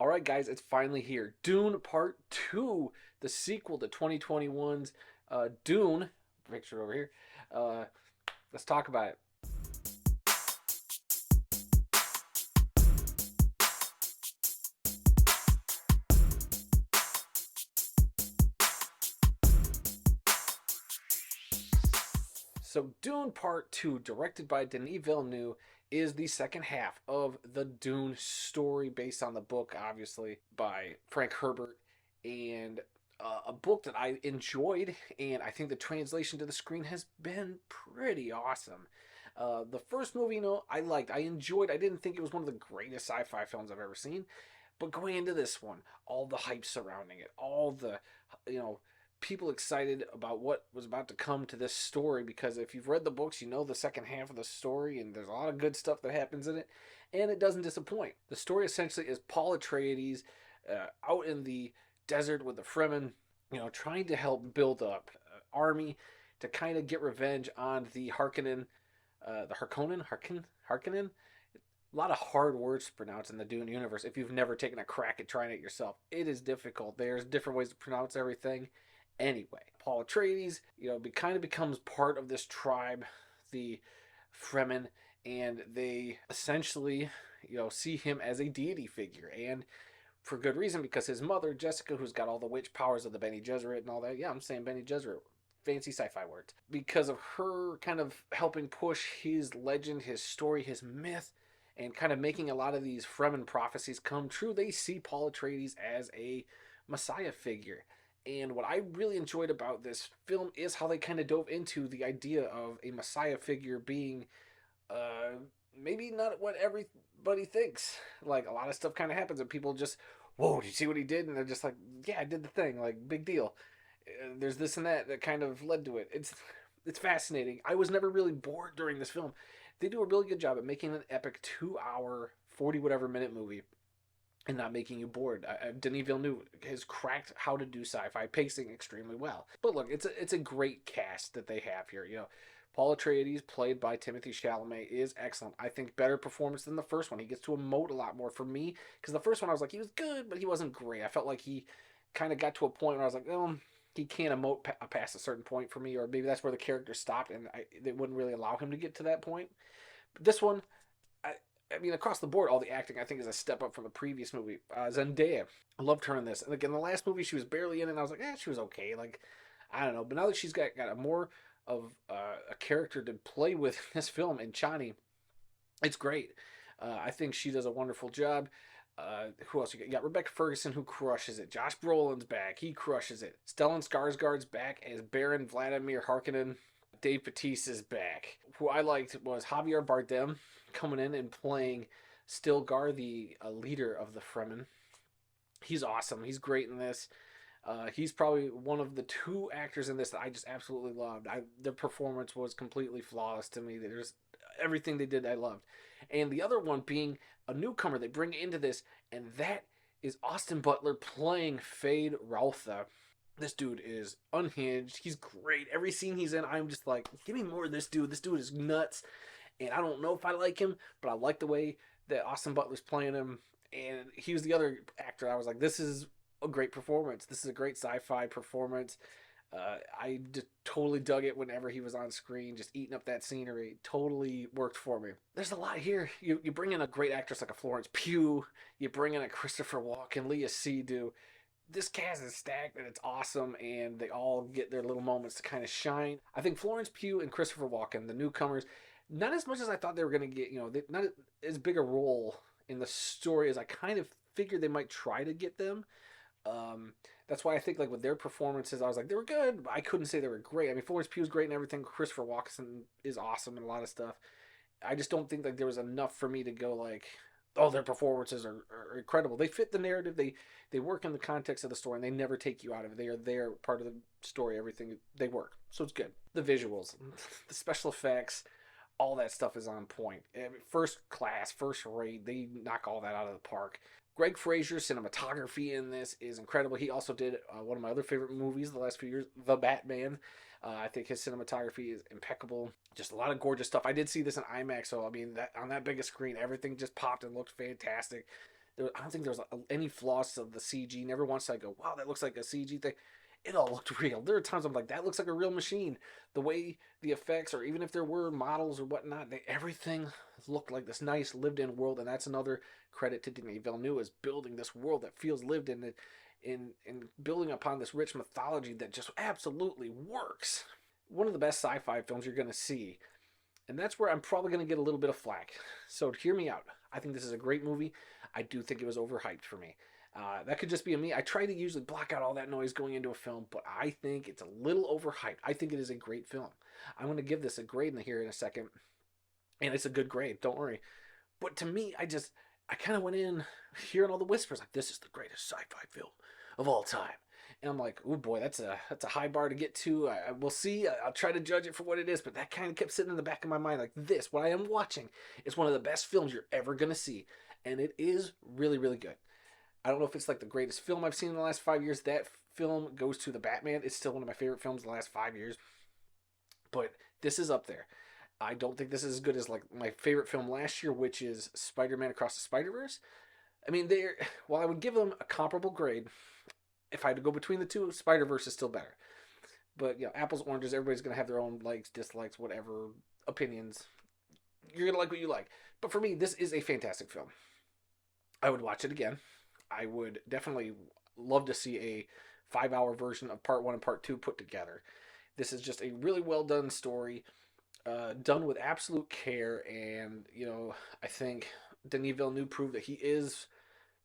All right, guys, it's finally here. Dune Part 2, the sequel to 2021's Dune. Picture over here. Uh, let's talk about it. So, Dune Part 2, directed by Denis Villeneuve, is the second half of the Dune story based on the book, obviously, by Frank Herbert. And a book that I enjoyed, and I think the translation to the screen has been pretty awesome. The first movie, I liked. I enjoyed. I didn't think it was one of the greatest sci fi films I've ever seen. But going into this one, all the hype surrounding it, all the, you know, people excited about what was about to come to this story because if you've read the books, you know the second half of the story, and there's a lot of good stuff that happens in it, and it doesn't disappoint. The story essentially is Paul Atreides out in the desert with the Fremen, trying to help build up an army to kind of get revenge on the Harkonnen. A lot of hard words to pronounce in the Dune universe. If you've never taken a crack at trying it yourself, it is difficult. There's different ways to pronounce everything. Anyway, Paul Atreides, kind of becomes part of this tribe, the Fremen, and they essentially, see him as a deity figure, and for good reason because his mother, Jessica, who's got all the witch powers of the Bene Gesserit and all that. Yeah, I'm saying Bene Gesserit. Fancy sci-fi words. Because of her kind of helping push his legend, his story, his myth, and kind of making a lot of these Fremen prophecies come true, they see Paul Atreides as a messiah figure. And what I really enjoyed about this film is how they kind of dove into the idea of a messiah figure being uh, maybe not what everybody thinks. Like a lot of stuff kind of happens and people just, whoa, did you see what he did? And they're just like, yeah, I did the thing. Like big deal. There's this and that kind of led to it. It's fascinating. I was never really bored during this film. They do a really good job at making an epic 2 hour, 40 whatever minute movie and not making you bored. Denis Villeneuve has cracked how to do sci-fi pacing extremely well. But look, it's a great cast that they have here. Paul Atreides, played by Timothée Chalamet, is excellent. I think better performance than the first one. He gets to emote a lot more for me because the first one I was like he was good, but he wasn't great. I felt like he kind of got to a point where I was like, oh, he can't emote past a certain point for me, or maybe that's where the character stopped, and they wouldn't really allow him to get to that point. But this one, I, I mean, across the board, all the acting I think is a step up from the previous movie. Zendaya, I loved her in this. And like in the last movie, she was barely in it. And I was like, she was okay. Like, I don't know. But now that she's got a more of a character to play with in this film in Chani, it's great. I think she does a wonderful job. Who else you got? You got Rebecca Ferguson, who crushes it. Josh Brolin's back. He crushes it. Stellan Skarsgard's back as Baron Vladimir Harkonnen. Dave Bautista's back. Who I liked was Javier Bardem coming in and playing Stilgar, the leader of the Fremen. He's awesome. He's great in this. He's probably one of the two actors in this that I just absolutely loved. Their performance was completely flawless to me. There's everything they did I loved. And the other one being a newcomer they bring into this, and that is Austin Butler playing Fade Routha. This dude is unhinged. He's great. Every scene he's in, I'm just like, give me more of this dude. This dude is nuts. And I don't know if I like him, but I like the way that Austin Butler's playing him. And he was the other actor. I was like, this is a great performance. This is a great sci-fi performance. Totally dug it whenever he was on screen, just eating up that scenery. Totally worked for me. There's a lot here. You bring in a great actress like a Florence Pugh. You bring in a Christopher Walken, Leah Seydoux. This cast is stacked and it's awesome, and they all get their little moments to kind of shine. I think Florence Pugh and Christopher Walken, the newcomers, not as much as I thought they were going to get, not as big a role in the story as I kind of figured they might try to get them. Um, that's why I think like with their performances, I was like they were good, but I couldn't say they were great. I mean, Florence Pugh's great and everything. Christopher Walken is awesome and a lot of stuff. I just don't think like there was enough for me to go like, oh, their performances are incredible. They fit the narrative. They work in the context of the story, and they never take you out of it. They are there, part of the story. Everything they work, so it's good. The visuals, the special effects, all that stuff is on point. First class, first rate. They knock all that out of the park. Greg Fraser's cinematography in this is incredible. He also did one of my other favorite movies the last few years, The Batman. I think his cinematography is impeccable. Just a lot of gorgeous stuff. I did see this in IMAX, so I mean, that on that biggest screen, everything just popped and looked fantastic. I don't think there's any flaws of the CG. Never once I go, wow, that looks like a CG thing. It all looked real. There are times I'm like, that looks like a real machine. The way the effects, or even if there were models or whatnot, everything looked like this nice lived-in world. And that's another credit to Denis Villeneuve, is building this world that feels lived in building upon this rich mythology that just absolutely works. One of the best sci-fi films you're going to see. And that's where I'm probably going to get a little bit of flack. So hear me out. I think this is a great movie. I do think it was overhyped for me. That could just be me. I try to usually block out all that noise going into a film, but I think it's a little overhyped. I think it is a great film. I'm going to give this a grade in here in a second, and it's a good grade. Don't worry. But to me, I kind of went in hearing all the whispers like, this is the greatest sci-fi film of all time. And I'm like, oh boy, that's a high bar to get to. We'll see. I'll try to judge it for what it is, but that kind of kept sitting in the back of my mind like, this, what I am watching, is one of the best films you're ever going to see. And it is really, really good. I don't know if it's like the greatest film I've seen in the last 5 years. That film goes to The Batman. It's still one of my favorite films in the last 5 years. But this is up there. I don't think this is as good as like my favorite film last year, which is Spider-Man Across the Spider-Verse. I mean, while I would give them a comparable grade, if I had to go between the two, Spider-Verse is still better. But, apples, oranges, everybody's going to have their own likes, dislikes, whatever, opinions. You're going to like what you like. But for me, this is a fantastic film. I would watch it again. I would definitely love to see a 5-hour version of part 1 and part 2 put together. This is just a really well done story, done with absolute care, and I think Denis Villeneuve proved that he is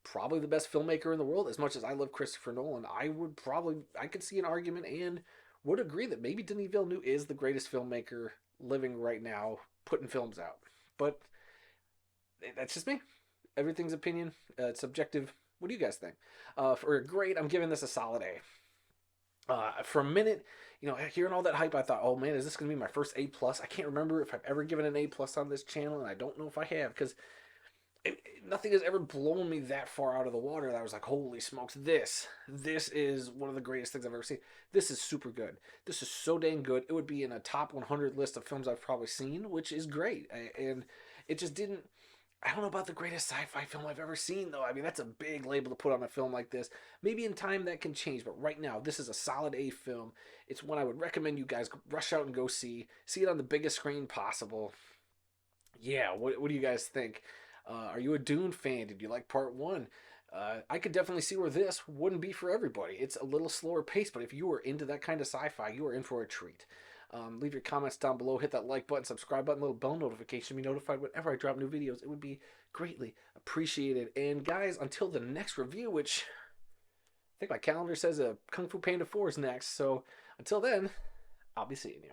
probably the best filmmaker in the world. As much as I love Christopher Nolan, I could see an argument and would agree that maybe Denis Villeneuve is the greatest filmmaker living right now, putting films out. But that's just me. Everything's opinion. It's subjective. What do you guys think? For a grade, I'm giving this a solid A. For a minute, hearing all that hype, I thought, oh man, is this going to be my first A+? I can't remember if I've ever given an A+ on this channel, and I don't know if I have, because nothing has ever blown me that far out of the water that I was like, holy smokes, this is one of the greatest things I've ever seen. This is super good. This is so dang good. It would be in a top 100 list of films I've probably seen, which is great. And it just didn't, I don't know about the greatest sci-fi film I've ever seen, though. I mean, that's a big label to put on a film like this. Maybe in time that can change, but right now, this is a solid A film. It's one I would recommend you guys rush out and go see. See it on the biggest screen possible. Yeah, what do you guys think? Are you a Dune fan? Did you like part 1? I could definitely see where this wouldn't be for everybody. It's a little slower pace, but if you are into that kind of sci-fi, you are in for a treat. Leave your comments down below, hit that like button, subscribe button, little bell notification to be notified whenever I drop new videos. It would be greatly appreciated. And guys, until the next review, which I think my calendar says a Kung Fu Panda 4 is next, so until then, I'll be seeing you.